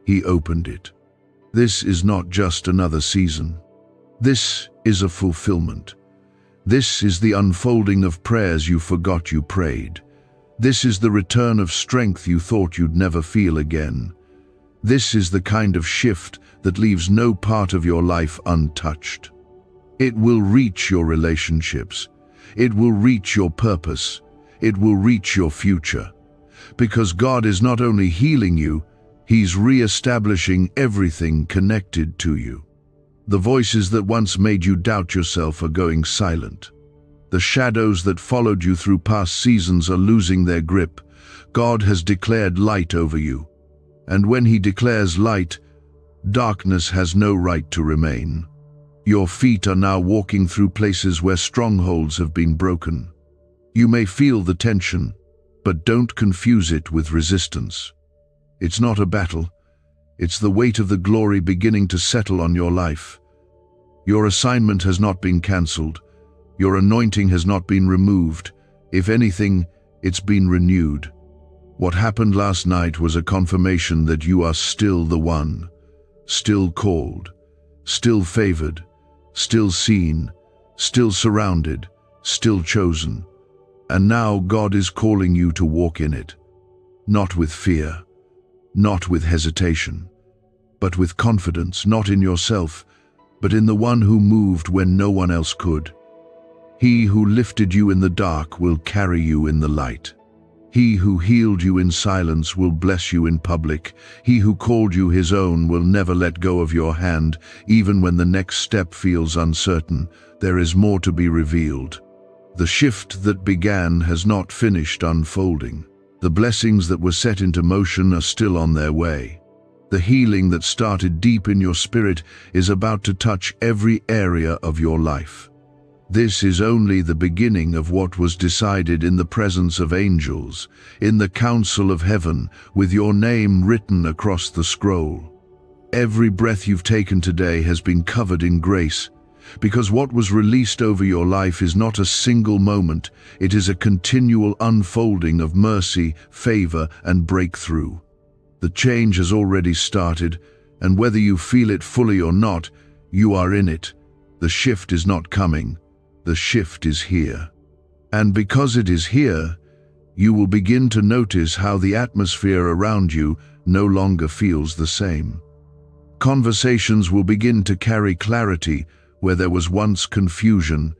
He opened it. This is not just another season. This is a fulfillment. This is the unfolding of prayers you forgot you prayed. This is the return of strength you thought you'd never feel again. This is the kind of shift that leaves no part of your life untouched. It will reach your relationships. It will reach your purpose. It will reach your future. Because God is not only healing you, He's re-establishing everything connected to you. The voices that once made you doubt yourself are going silent. The shadows that followed you through past seasons are losing their grip. God has declared light over you. And when He declares light, darkness has no right to remain. Your feet are now walking through places where strongholds have been broken. You may feel the tension, but don't confuse it with resistance. It's not a battle. It's the weight of the glory beginning to settle on your life. Your assignment has not been cancelled. Your anointing has not been removed. If anything, it's been renewed. What happened last night was a confirmation that you are still the one, still called, still favored, still seen, still surrounded, still chosen. And now God is calling you to walk in it, not with fear, not with hesitation, but with confidence, not in yourself, but in the one who moved when no one else could. He who lifted you in the dark will carry you in the light. He who healed you in silence will bless you in public. He who called you his own will never let go of your hand, even when the next step feels uncertain. There is more to be revealed. The shift that began has not finished unfolding. The blessings that were set into motion are still on their way. The healing that started deep in your spirit is about to touch every area of your life. This is only the beginning of what was decided in the presence of angels, in the council of heaven, with your name written across the scroll. Every breath you've taken today has been covered in grace, because what was released over your life is not a single moment, it is a continual unfolding of mercy, favor, and breakthrough. The change has already started, and whether you feel it fully or not, you are in it. The shift is not coming. The shift is here. And because it is here, you will begin to notice how the atmosphere around you no longer feels the same. Conversations will begin to carry clarity where there was once confusion.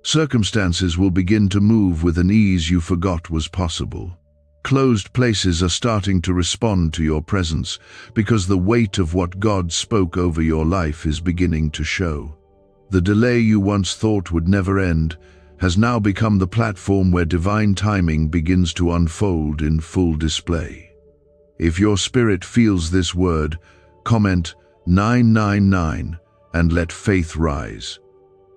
Circumstances will begin to move with an ease you forgot was possible. Closed places are starting to respond to your presence because the weight of what God spoke over your life is beginning to show. The delay you once thought would never end has now become the platform where divine timing begins to unfold in full display. If your spirit feels this word, comment 999 and let faith rise.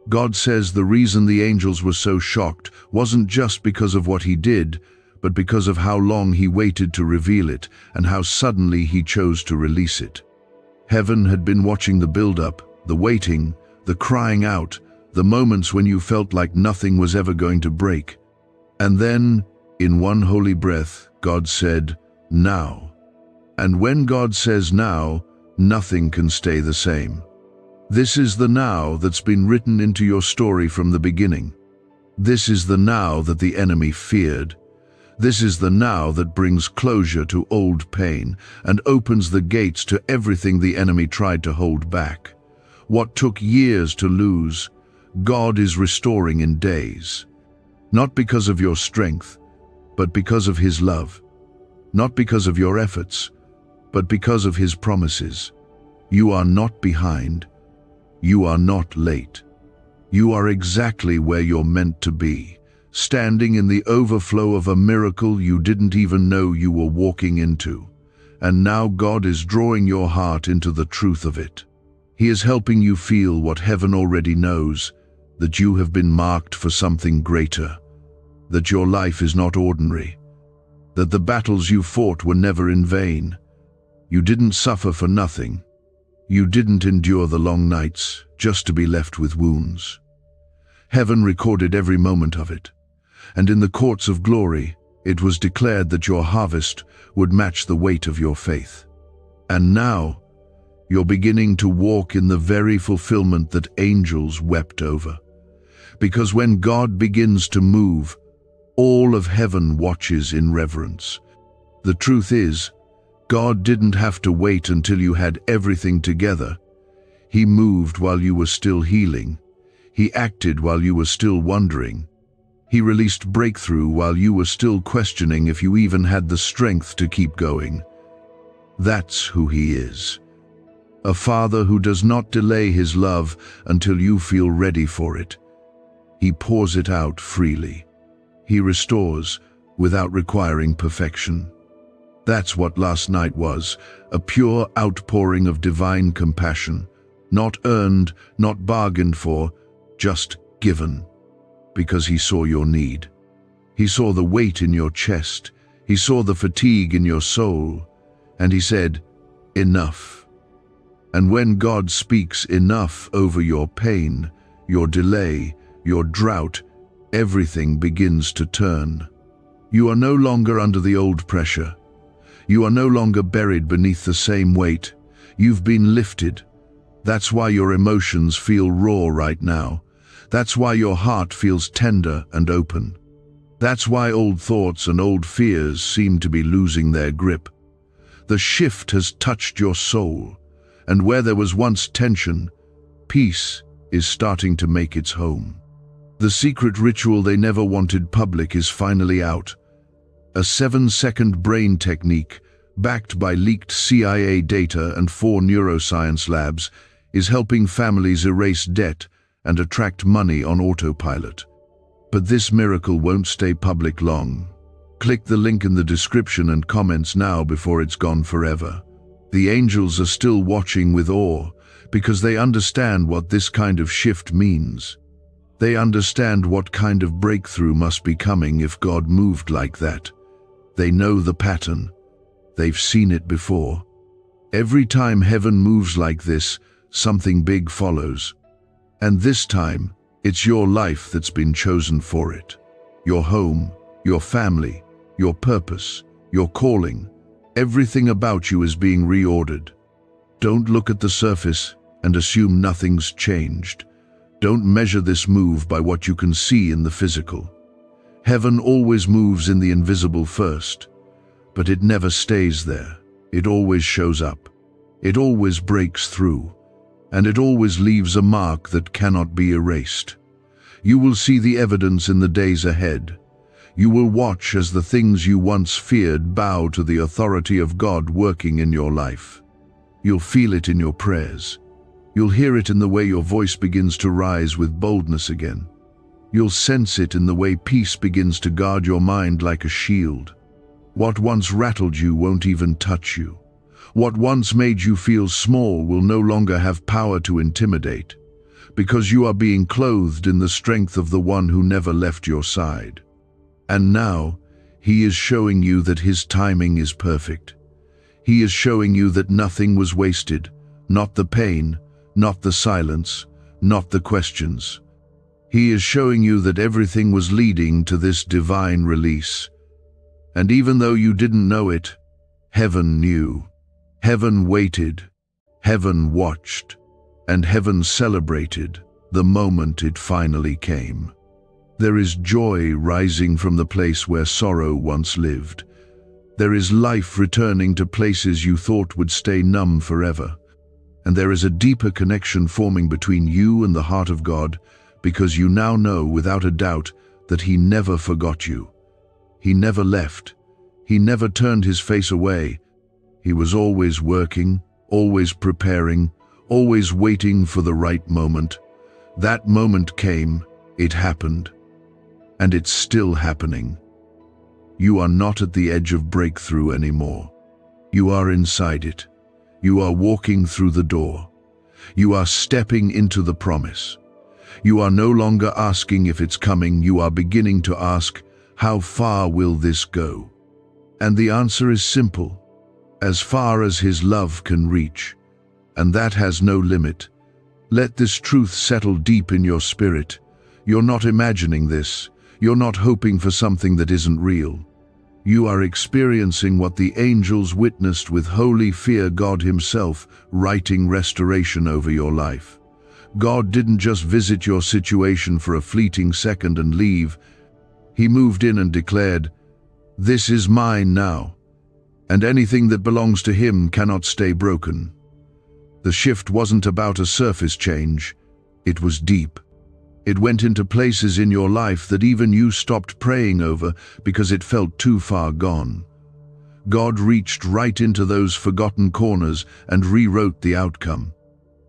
God says the reason the angels were so shocked wasn't just because of what he did, but because of how long he waited to reveal it and how suddenly he chose to release it. Heaven had been watching the build-up, the waiting, the crying out, the moments when you felt like nothing was ever going to break. And then, in one holy breath, God said, "Now." And when God says now, nothing can stay the same. This is the now that's been written into your story from the beginning. This is the now that the enemy feared. This is the now that brings closure to old pain and opens the gates to everything the enemy tried to hold back. What took years to lose, God is restoring in days. Not because of your strength, but because of his love. Not because of your efforts, but because of his promises. You are not behind. You are not late. You are exactly where you're meant to be, standing in the overflow of a miracle you didn't even know you were walking into. And now God is drawing your heart into the truth of it. He is helping you feel what heaven already knows, that you have been marked for something greater, that your life is not ordinary, that the battles you fought were never in vain. You didn't suffer for nothing. You didn't endure the long nights just to be left with wounds. Heaven recorded every moment of it, and in the courts of glory, it was declared that your harvest would match the weight of your faith. And now, you're beginning to walk in the very fulfillment that angels wept over. Because when God begins to move, all of heaven watches in reverence. The truth is, God didn't have to wait until you had everything together. He moved while you were still healing. He acted while you were still wondering. He released breakthrough while you were still questioning if you even had the strength to keep going. That's who he is. A father who does not delay his love until you feel ready for it. He pours it out freely. He restores without requiring perfection. That's what last night was, a pure outpouring of divine compassion, not earned, not bargained for, just given, because he saw your need. He saw the weight in your chest, he saw the fatigue in your soul, and he said, "Enough." And when God speaks enough over your pain, your delay, your drought, everything begins to turn. You are no longer under the old pressure. You are no longer buried beneath the same weight. You've been lifted. That's why your emotions feel raw right now. That's why your heart feels tender and open. That's why old thoughts and old fears seem to be losing their grip. The shift has touched your soul, And where there was once tension, peace is starting to make its home. The secret ritual they never wanted public is finally out. A 7-second brain technique, backed by leaked CIA data and 4 neuroscience labs, is helping families erase debt and attract money on autopilot. But this miracle won't stay public long. Click the link in the description and comments now before it's gone forever. The angels are still watching with awe because they understand what this kind of shift means. They understand what kind of breakthrough must be coming if God moved like that. They know the pattern. They've seen it before. Every time heaven moves like this, something big follows. And this time, it's your life that's been chosen for it. Your home, your family, your purpose, your calling. Everything about you is being reordered. Don't look at the surface and assume nothing's changed. Don't measure this move by what you can see in the physical. Heaven always moves in the invisible first, but it never stays there. It always shows up. It always breaks through, and it always leaves a mark that cannot be erased. You will see the evidence in the days ahead. You will watch as the things you once feared bow to the authority of God working in your life. You'll feel it in your prayers. You'll hear it in the way your voice begins to rise with boldness again. You'll sense it in the way peace begins to guard your mind like a shield. What once rattled you won't even touch you. What once made you feel small will no longer have power to intimidate, because you are being clothed in the strength of the one who never left your side. And now, he is showing you that his timing is perfect. He is showing you that nothing was wasted, not the pain, not the silence, not the questions. He is showing you that everything was leading to this divine release. And even though you didn't know it, heaven knew. Heaven waited, heaven watched, and heaven celebrated the moment it finally came. There is joy rising from the place where sorrow once lived. There is life returning to places you thought would stay numb forever. And there is a deeper connection forming between you and the heart of God, because you now know without a doubt that he never forgot you. He never left. He never turned his face away. He was always working, always preparing, always waiting for the right moment. That moment came, it happened, and it's still happening. You are not at the edge of breakthrough anymore. You are inside it. You are walking through the door. You are stepping into the promise. You are no longer asking if it's coming. You are beginning to ask, how far will this go? And the answer is simple. As far as his love can reach. And that has no limit. Let this truth settle deep in your spirit. You're not imagining this. You're not hoping for something that isn't real. You are experiencing what the angels witnessed with holy fear, God himself writing restoration over your life. God didn't just visit your situation for a fleeting second and leave. He moved in and declared, "This is mine now, and anything that belongs to him cannot stay broken." The shift wasn't about a surface change. It was deep. It went into places in your life that even you stopped praying over because it felt too far gone. God reached right into those forgotten corners and rewrote the outcome.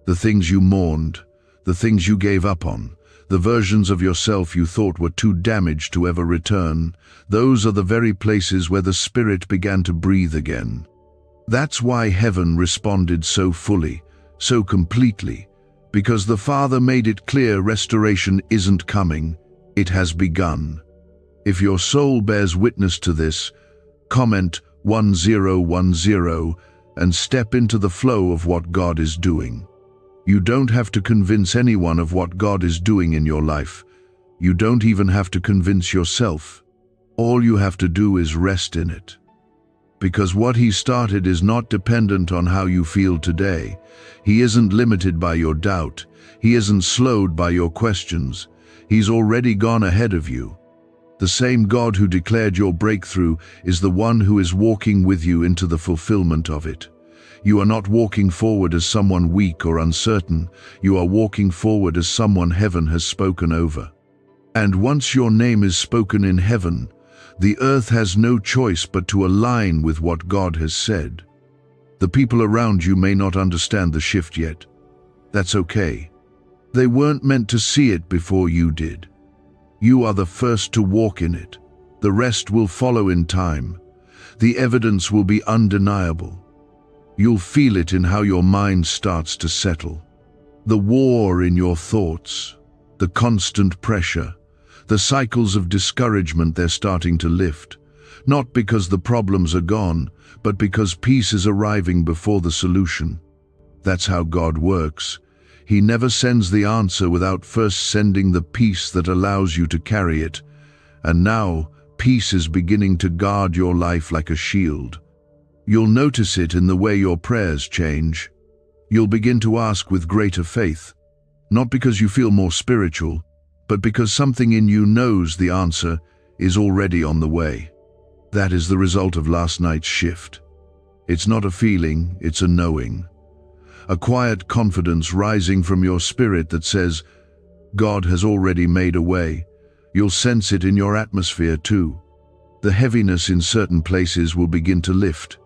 The things you mourned, the things you gave up on, the versions of yourself you thought were too damaged to ever return, those are the very places where the Spirit began to breathe again. That's why heaven responded so fully, so completely, because the Father made it clear restoration isn't coming, it has begun. If your soul bears witness to this, comment 1010 and step into the flow of what God is doing. You don't have to convince anyone of what God is doing in your life. You don't even have to convince yourself. All you have to do is rest in it. Because what he started is not dependent on how you feel today. He isn't limited by your doubt. He isn't slowed by your questions. He's already gone ahead of you. The same God who declared your breakthrough is the one who is walking with you into the fulfillment of it. You are not walking forward as someone weak or uncertain. You are walking forward as someone heaven has spoken over. And once your name is spoken in heaven, the earth has no choice but to align with what God has said. The people around you may not understand the shift yet. That's okay. They weren't meant to see it before you did. You are the first to walk in it. The rest will follow in time. The evidence will be undeniable. You'll feel it in how your mind starts to settle. The war in your thoughts, the constant pressure, the cycles of discouragement, they're starting to lift. Not because the problems are gone, but because peace is arriving before the solution. That's how God works. He never sends the answer without first sending the peace that allows you to carry it. And now, peace is beginning to guard your life like a shield. You'll notice it in the way your prayers change. You'll begin to ask with greater faith, not because you feel more spiritual, but because something in you knows the answer is already on the way. That is the result of last night's shift. It's not a feeling, it's a knowing. A quiet confidence rising from your spirit that says, God has already made a way. You'll sense it in your atmosphere too. The heaviness in certain places will begin to lift.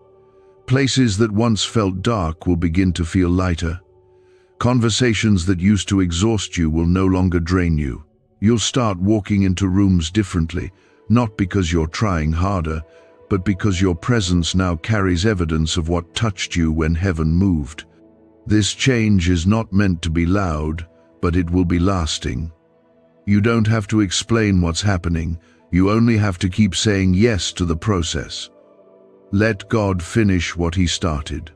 Places that once felt dark will begin to feel lighter. Conversations that used to exhaust you will no longer drain you. You'll start walking into rooms differently, not because you're trying harder, but because your presence now carries evidence of what touched you when heaven moved. This change is not meant to be loud, but it will be lasting. You don't have to explain what's happening. You only have to keep saying yes to the process. Let God finish what He started.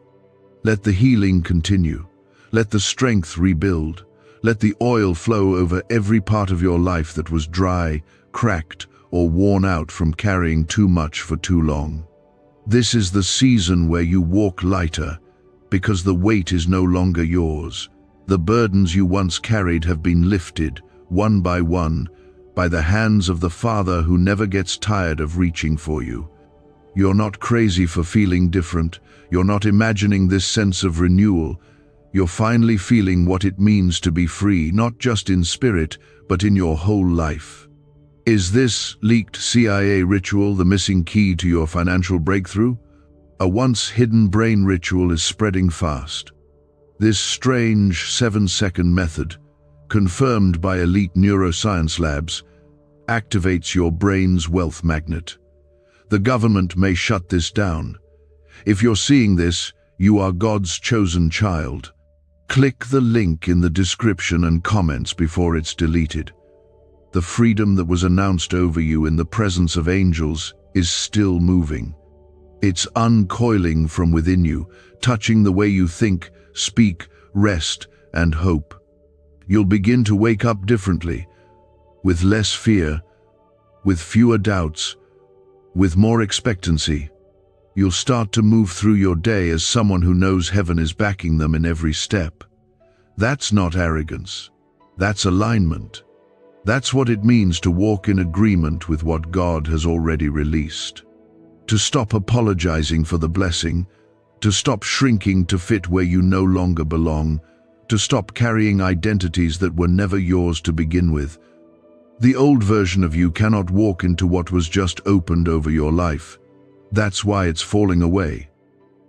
Let the healing continue. Let the strength rebuild. Let the oil flow over every part of your life that was dry, cracked, or worn out from carrying too much for too long. This is the season where you walk lighter, because the weight is no longer yours. The burdens you once carried have been lifted, one, by the hands of the Father who never gets tired of reaching for you. You're not crazy for feeling different. You're not imagining this sense of renewal. You're finally feeling what it means to be free, not just in spirit, but in your whole life. Is this leaked CIA ritual the missing key to your financial breakthrough? A once hidden brain ritual is spreading fast. This strange 7-second method, confirmed by elite neuroscience labs, activates your brain's wealth magnet. The government may shut this down. If you're seeing this, you are God's chosen child. Click the link in the description and comments before it's deleted. The freedom that was announced over you in the presence of angels is still moving. It's uncoiling from within you, touching the way you think, speak, rest, and hope. You'll begin to wake up differently, with less fear, with fewer doubts, with more expectancy. You'll start to move through your day as someone who knows heaven is backing them in every step. That's not arrogance. That's alignment. That's what it means to walk in agreement with what God has already released. To stop apologizing for the blessing, to stop shrinking to fit where you no longer belong, to stop carrying identities that were never yours to begin with. The old version of you cannot walk into what was just opened over your life. That's why it's falling away.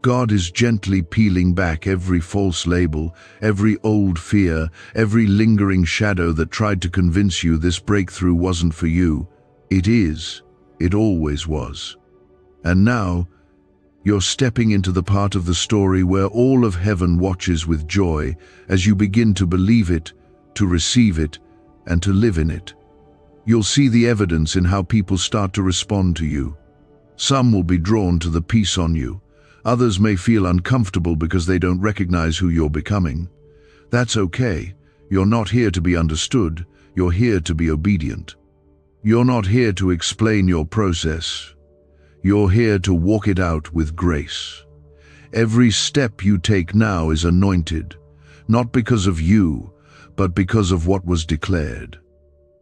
God is gently peeling back every false label, every old fear, every lingering shadow that tried to convince you this breakthrough wasn't for you. It is. It always was. And now, you're stepping into the part of the story where all of heaven watches with joy as you begin to believe it, to receive it, and to live in it. You'll see the evidence in how people start to respond to you. Some will be drawn to the peace on you. Others may feel uncomfortable because they don't recognize who you're becoming. That's okay. You're not here to be understood. You're here to be obedient. You're not here to explain your process. You're here to walk it out with grace. Every step you take now is anointed, not because of you, but because of what was declared.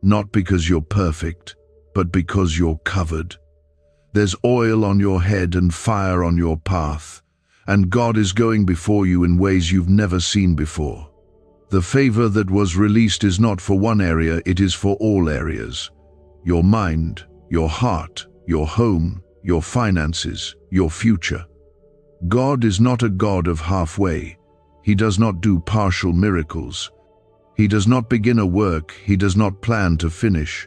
Not because you're perfect, but because you're covered. There's oil on your head and fire on your path, and God is going before you in ways you've never seen before. The favor that was released is not for one area, it is for all areas. Your mind, your heart, your home, your finances, your future. God is not a God of halfway. He does not do partial miracles. He does not begin a work, he does not plan to finish.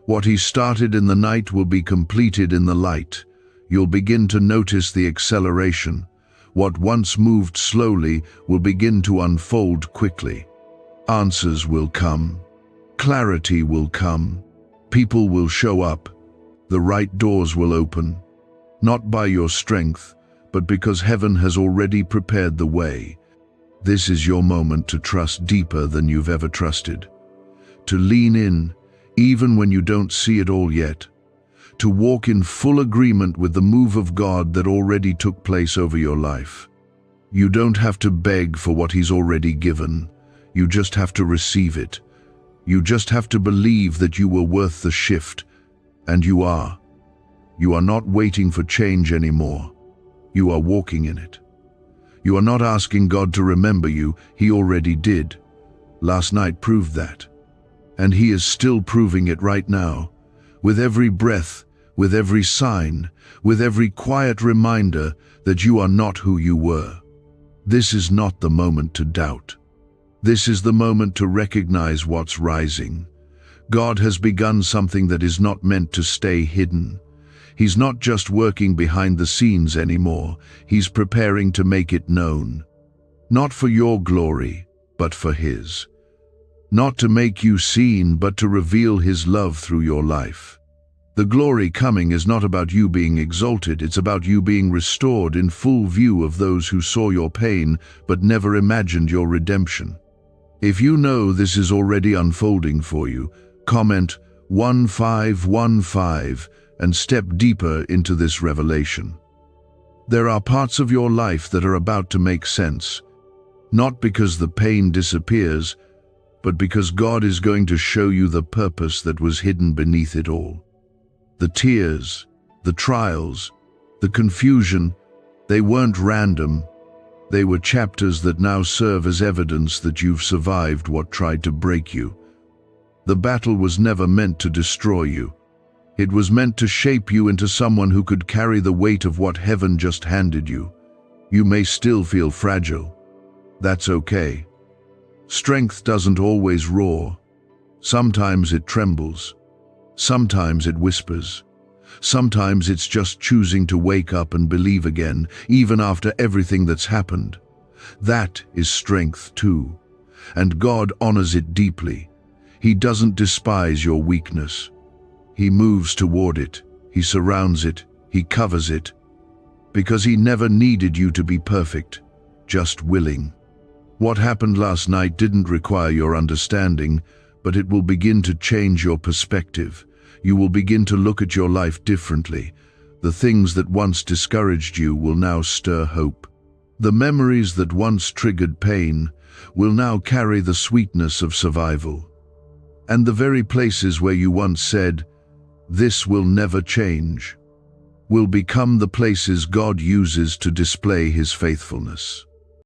What he started in the night will be completed in the light. You'll begin to notice the acceleration. What once moved slowly will begin to unfold quickly. Answers will come. Clarity will come. People will show up. The right doors will open. Not by your strength, but because heaven has already prepared the way. This is your moment to trust deeper than you've ever trusted. To lean in, even when you don't see it all yet. To walk in full agreement with the move of God that already took place over your life. You don't have to beg for what he's already given. You just have to receive it. You just have to believe that you were worth the shift. And you are. You are not waiting for change anymore. You are walking in it. You are not asking God to remember you, he already did. Last night proved that. And he is still proving it right now. With every breath, with every sign, with every quiet reminder that you are not who you were. This is not the moment to doubt. This is the moment to recognize what's rising. God has begun something that is not meant to stay hidden. He's not just working behind the scenes anymore, he's preparing to make it known. Not for your glory, but for his. Not to make you seen, but to reveal his love through your life. The glory coming is not about you being exalted, it's about you being restored in full view of those who saw your pain but never imagined your redemption. If you know this is already unfolding for you, comment 1515 and step deeper into this revelation. There are parts of your life that are about to make sense, not because the pain disappears, but because God is going to show you the purpose that was hidden beneath it all. The tears, the trials, the confusion, they weren't random. They were chapters that now serve as evidence that you've survived what tried to break you. The battle was never meant to destroy you. It was meant to shape you into someone who could carry the weight of what heaven just handed you. You may still feel fragile. That's okay. Strength doesn't always roar. Sometimes it trembles. Sometimes it whispers. Sometimes it's just choosing to wake up and believe again, even after everything that's happened. That is strength too. And God honors it deeply. He doesn't despise your weakness. He moves toward it. He surrounds it. He covers it. Because he never needed you to be perfect, just willing. What happened last night didn't require your understanding, but it will begin to change your perspective. You will begin to look at your life differently. The things that once discouraged you will now stir hope. The memories that once triggered pain will now carry the sweetness of survival. And the very places where you once said, "This will never change," will become the places God uses to display his faithfulness.